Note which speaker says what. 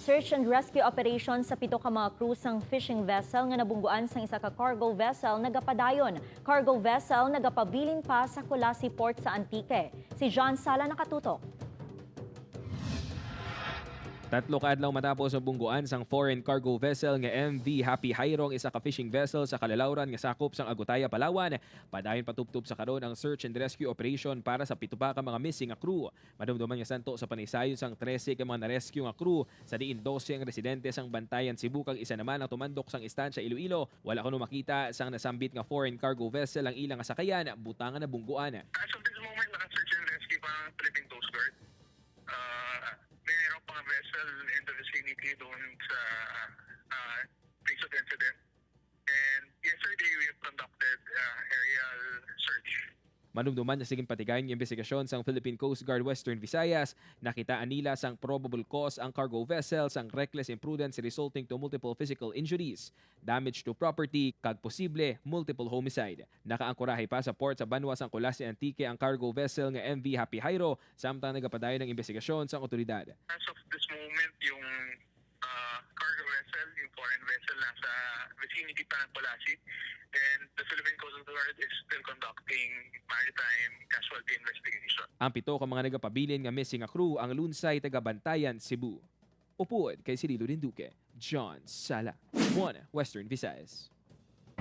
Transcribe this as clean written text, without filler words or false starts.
Speaker 1: Search and rescue operation sa pito ka mga crew sang fishing vessel nga nabungguan sang isa ka cargo vessel nagapadayon. Cargo vessel nagapabilin pa sa Colasi Port sa Antique. Si John Sala nakatutok.
Speaker 2: Tatlo kaadlaw matapos ang bungguan sang foreign cargo vessel nga MV Happy Hayrong, isa ka fishing vessel sa Kalalauran nga sakop sang Agutaya, Palawan. Padayon patuptup sa karon ang search and rescue operation para sa pito pa ka mga missing nga crew. Madumduman nga santo sa panaysayon sang 13 ka mga na-rescue nga crew sa diin 12 ang residente sang Bantayan, Cebu kag isa naman ang tumandok sang istansya Iloilo. Wala kuno makita sang nasambit nga foreign cargo vessel ang ilang nga sakayan, butangan na bungguan.
Speaker 3: As of this moment, naka-search and rescue pa ang Philippine Coast Guard. Mayroon pang vessel in the vicinity doon sa place of incident. And yesterday, we conducted aerial search.
Speaker 2: Manumduman na siging patigayon ng investigasyon sang Philippine Coast Guard Western Visayas, nakitaan nila sang probable cause ang cargo vessel sang reckless imprudence resulting to multiple physical injuries, damage to property, kag posible multiple homicide. Nakaangkorahe pa sa port sa Banwa sang Colasi Antique ang cargo vessel nga MV Happy Hayro, samtang nagapadayon ng investigasyon sang otoridad.
Speaker 3: As of this moment, yung cargo vessel, yung foreign vessel, nasa vicinity pa ng Colasi. And the Philippine Coast Guard is still conducting maritime casualty investigation.
Speaker 2: Ang pito ka mga nagapabilin nga missing nga crew ang Lunsay, taga Bantayan, Cebu. Upuod kay Cirilo Rinduque, John Sala, One Western Visayas.